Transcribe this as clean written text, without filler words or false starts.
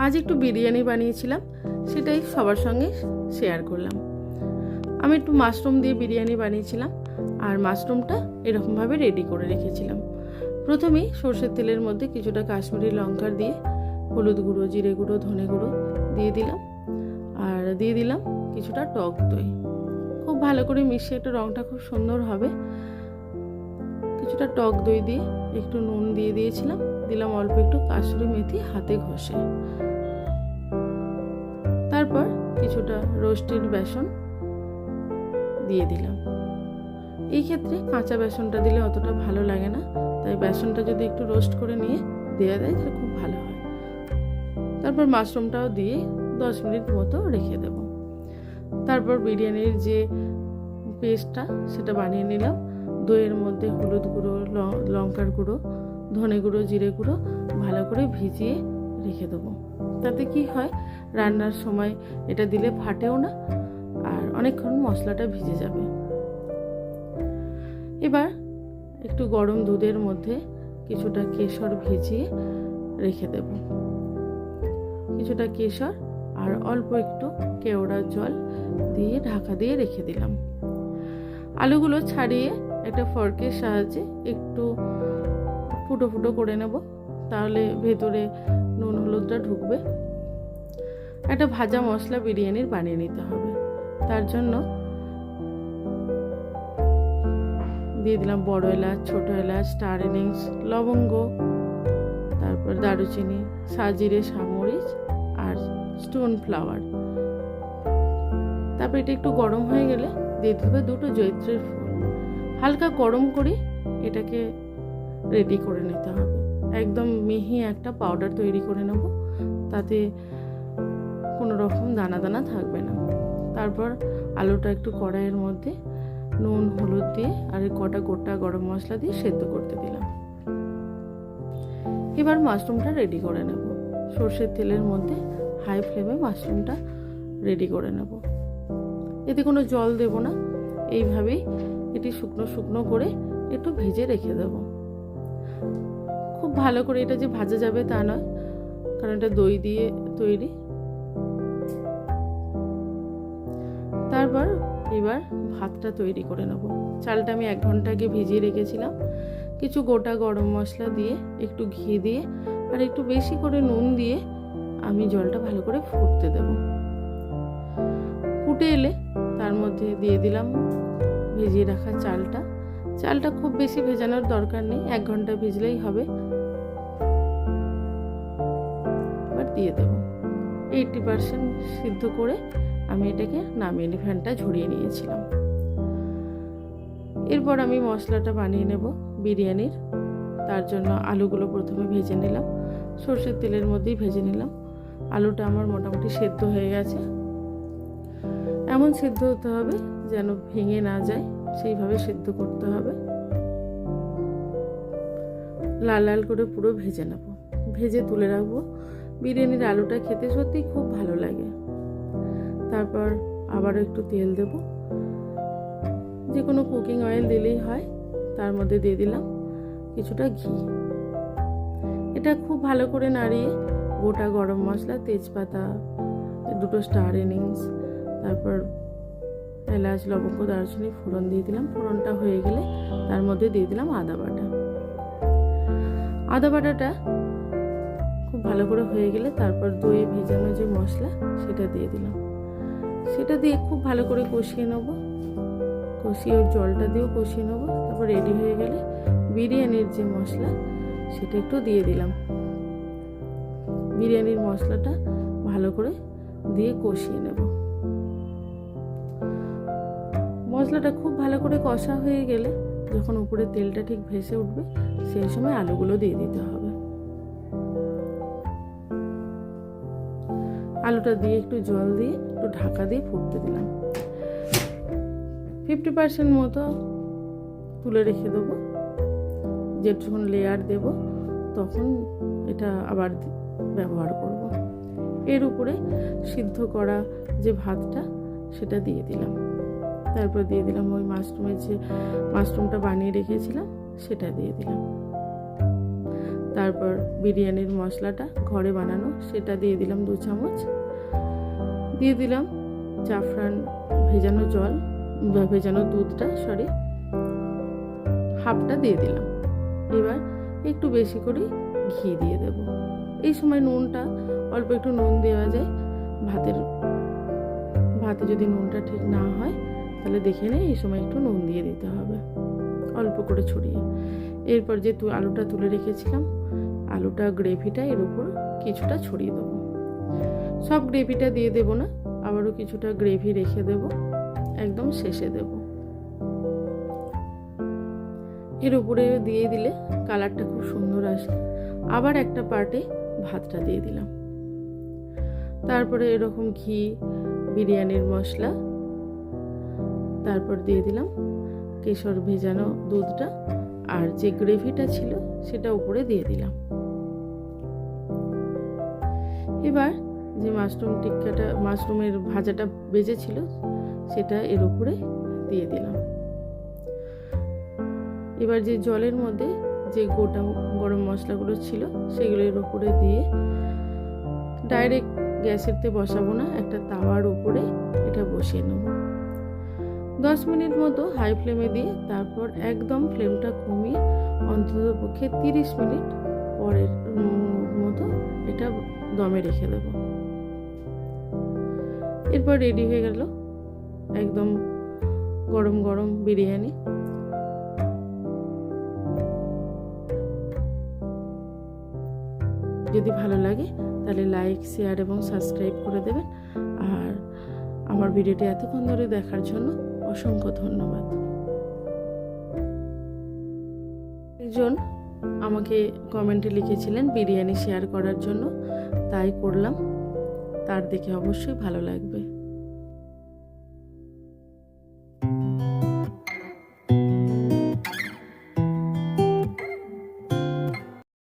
আজ একটু বিরিয়ানি বানিয়েছিলাম, সেটাই সবার সঙ্গে শেয়ার করলাম। আমি একটু মাশরুম দিয়ে বিরিয়ানি বানিয়েছিলাম, আর মাশরুমটা এরকমভাবে রেডি করে রেখেছিলাম। প্রথমেই সর্ষের তেলের মধ্যে কিছুটা কাশ্মীরি লঙ্কা দিয়ে হলুদ গুঁড়ো, জিরে গুঁড়ো, ধনে গুঁড়ো দিয়ে দিলাম, আর দিয়ে দিলাম কিছুটা টক দই। খুব ভালো করে মিশিয়ে একটা রঙটা খুব সুন্দর হবে। কিছুটা টক দই দিয়ে একটু নুন দিয়ে দিয়েছিলাম, দিলাম অল্প একটু কাসুরি মেথি হাতে ঘষে। তারপর কিছুটা রোস্টেড বেসন দিয়ে দিলাম। এই ক্ষেত্রে কাঁচা বেসনটা দিলে অতটা ভালো লাগে না, তাই বেসনটা যদি একটু রোস্ট করে নিয়ে দেওয়া যায় তাহলে খুব ভালো হয়। তারপর মাশরুমটাও দিয়ে 10 মিনিট মতো রেখে দেব। তারপর বিরিয়ানির যে পেস্টটা সেটা বানিয়ে নিলাম। দইয়ের মধ্যে হলুদ গুঁড়ো, লঙ্কার গুঁড়ো, ধনে গুঁড়ো, জিরে গুঁড়ো ভালো করে ভিজিয়ে রেখে দেবো। তাতে কি হয়, রান্নার সময় এটা দিলে ফাটেও না, আর অনেকক্ষণ মশলাটা ভিজে যাবে। এবার একটু গরম দুধের মধ্যে কিছুটা কেশর ভিজিয়ে রেখে দেব। কিছুটা কেশর আর অল্প একটু কেওড়ার জল দিয়ে ঢাকা দিয়ে রেখে দিলাম। আলুগুলো ছাড়িয়ে একটা ফর্কের সাহায্যে একটু ফুটো ফুটো করে নেব, তাহলে ভেতরে নুন হলুদটা ঢুকবে। একটা ভাজা মশলা বিরিয়ানির বানিয়ে নিতে হবে। তার জন্য দিয়ে দিলাম বড় এলাচ, ছোট এলাচ, স্টার এনিংস, লবঙ্গ, তারপর দারুচিনি, সাজিরে, সামরিচ আর স্টোন ফ্লাওয়ার। তারপর এটা একটু গরম হয়ে গেলে দিয়ে দেবে দুটো জয়িত্রীর ফুল। হালকা গরম করে এটাকে রেডি করে নিতে হবে। একদম মিহি একটা পাউডার তৈরি করে নেব, তাতে কোনো রকম দানা দানা থাকবে না। তারপর আলুটা একটু কড়াইয়ের মধ্যে নুন হলুদ দিয়ে আর কটা গোটা গরম মশলা দিয়ে সেদ্ধ করতে দিলাম। এবার মাশরুমটা রেডি করে নেব। সর্ষের তেলের মধ্যে হাই ফ্লেমে মাশরুমটা রেডি করে নেব। এতে কোনো জল দেব না, এইভাবেই এটি শুকনো শুকনো করে একটু ভেজে রেখে দেব। খুব ভালো করে এটা যে ভাজা যাবে তা নয়, কারণ এটা দই দিয়ে তৈরি। তারপর এবার ভাতটা তৈরি করে নেব। চালটা আমি 1 ঘন্টা আগে ভিজিয়ে রেখেছিলাম। কিছু গোটা গরম মশলা দিয়ে, একটু ঘি দিয়ে আর একটু বেশি করে নুন দিয়ে আমি জলটা ভালো করে ফুটতে দেব। ফুটে এলে তার মধ্যে দিয়ে দিলাম ভেজিয়ে রাখা চালটা। চালটা খুব বেশি ভেজানোর দরকার নেই, 1 ঘন্টা ভিজলেই হবে। এবার দিয়ে দেব। 80% সিদ্ধ করে আমি এটাকে নামিয়ে নিয়ে ফ্যানটা ঝরিয়ে নিয়েছিলাম। এরপর আমি মশলাটা বানিয়ে নেব বিরিয়ানির। তার জন্য আলুগুলো প্রথমে ভেজে নিলাম, সর্ষের তেলের মধ্যেই ভেজে নিলাম। আলুটা আমার মোটামুটি সেদ্ধ হয়ে গেছে। এমন সেদ্ধ হতে হবে যেন ভেঙে না যায়, সেইভাবে সেদ্ধ করতে হবে। লাল লাল করে পুরো ভেজে নেব, ভেজে তুলে রাখবো। বিরিয়ানির আলুটা খেতে সত্যি খুব ভালো লাগে। তারপর আবারও একটু তেল দেব, যে কোনো কুকিং অয়েল দিলেই হয়। তার মধ্যে দিয়ে দিলাম কিছুটা ঘি। এটা খুব ভালো করে নাড়িয়ে গোটা গরম মশলা, তেজপাতা, দুটো স্টার এনিংস, তারপর এলাচ, লবঙ্গ, দারুচিনি ফোড়ন দিয়ে দিলাম। ফোড়নটা হয়ে গেলে তার মধ্যে দিয়ে দিলাম আদা বাটা। আদা বাটাটা খুব ভালো করে হয়ে গেলে তারপর দইয়ে ভেজানো যে মশলা সেটা দিয়ে দিলাম। সেটা দিয়ে খুব ভালো করে কষিয়ে নেব। কষিয়ে ওর জলটা দিয়েও কষিয়ে নেব। তারপর রেডি হয়ে গেলে বিরিয়ানির যে মশলা সেটা একটু দিয়ে দিলাম। বিরিয়ানির মশলাটা ভালো করে দিয়ে কষিয়ে নেব। মশলাটা খুব ভালো করে কষা হয়ে গেলে যখন উপরে তেলটা ঠিক ভেসে উঠবে, সেই সময় আলুগুলো দিয়ে দিতে হবে। আলুটা দিয়ে একটু জল দিয়ে একটু ঢাকা দিয়ে ফুটতে দিলাম। 50% মতো তুলে রেখে দেবো। যখন লেয়ার দেব তখন এটা আবার ব্যবহার করব। এর উপরে সিদ্ধ করা যে ভাতটা সেটা দিয়ে দিলাম। তারপর দিয়ে দিলাম ওই মাশরুমটা বানিয়ে রেখেছিলাম সেটা দিয়ে দিলাম। তারপর বিরিয়ানির মশলাটা ঘরে বানানো সেটা দিয়ে দিলাম 2 চামচ, দিয়ে দিলাম জাফরান ভেজানো জল বা ভেজানো দুধটা হাফটা দিয়ে দিলাম। এবার একটু বেশি করে ঘি দিয়ে দেব। এই সময় নুনটা অল্প একটু নুন দেওয়া যায়, ভাতে যদি নুনটা ঠিক না হয় তাহলে দেখে নে, এই সময় একটু নুন দিয়ে দিতে হবে অল্প করে ছড়িয়ে। এরপর যে আলুটা তুলে রেখেছিলাম, আলুটা গ্রেভিটা এর উপর কিছুটা ছড়িয়ে দেবো। সব গ্রেভিটা দিয়ে দেব না, আবারও কিছুটা গ্রেভি রেখে দেব, একদম শেষে দেব। এর উপরে দিয়ে দিলে কালারটা খুব সুন্দর আসে। আবার একটা পার্টে ভাতটা দিয়ে দিলাম। তারপরে এরকম ঘি, বিরিয়ানির মশলা, তারপর দিয়ে দিলাম কেশর ভেজানো দুধটা, আর যে গ্রেভিটা ছিল সেটা উপরে দিয়ে দিলাম। এবার যে মাশরুমের ভাজাটা বেজেছিল সেটা এর উপরে দিয়ে দিলাম। এবার যে জলের মধ্যে যে গোটা গরম মশলাগুলো ছিল সেগুলো এর উপরে দিয়ে ডাইরেক্ট গ্যাসেরতে বসাবো না, একটা তাওয়ার উপরে এটা বসিয়ে নেব। 10 মিনিট মতো হাই ফ্লেমে দিয়ে তারপর একদম ফ্লেমটা কমিয়ে অন্ততপক্ষে 30 মিনিট পরের মতো এটা দমে রেখে দেব। এরপর রেডি হয়ে গেল একদম গরম গরম বিরিয়ানি। যদি ভালো লাগে তাহলে লাইক, শেয়ার এবং সাবস্ক্রাইব করে দেবেন। আর আমার ভিডিওটি এতক্ষণ ধরে দেখার জন্য অসংখ্য ধন্যবাদ। একজন আমাকে কমেন্টে লিখেছিলেন বিরিয়ানি শেয়ার করার জন্য, তাই করলাম। তার দেখে অবশ্যই ভালো লাগবে।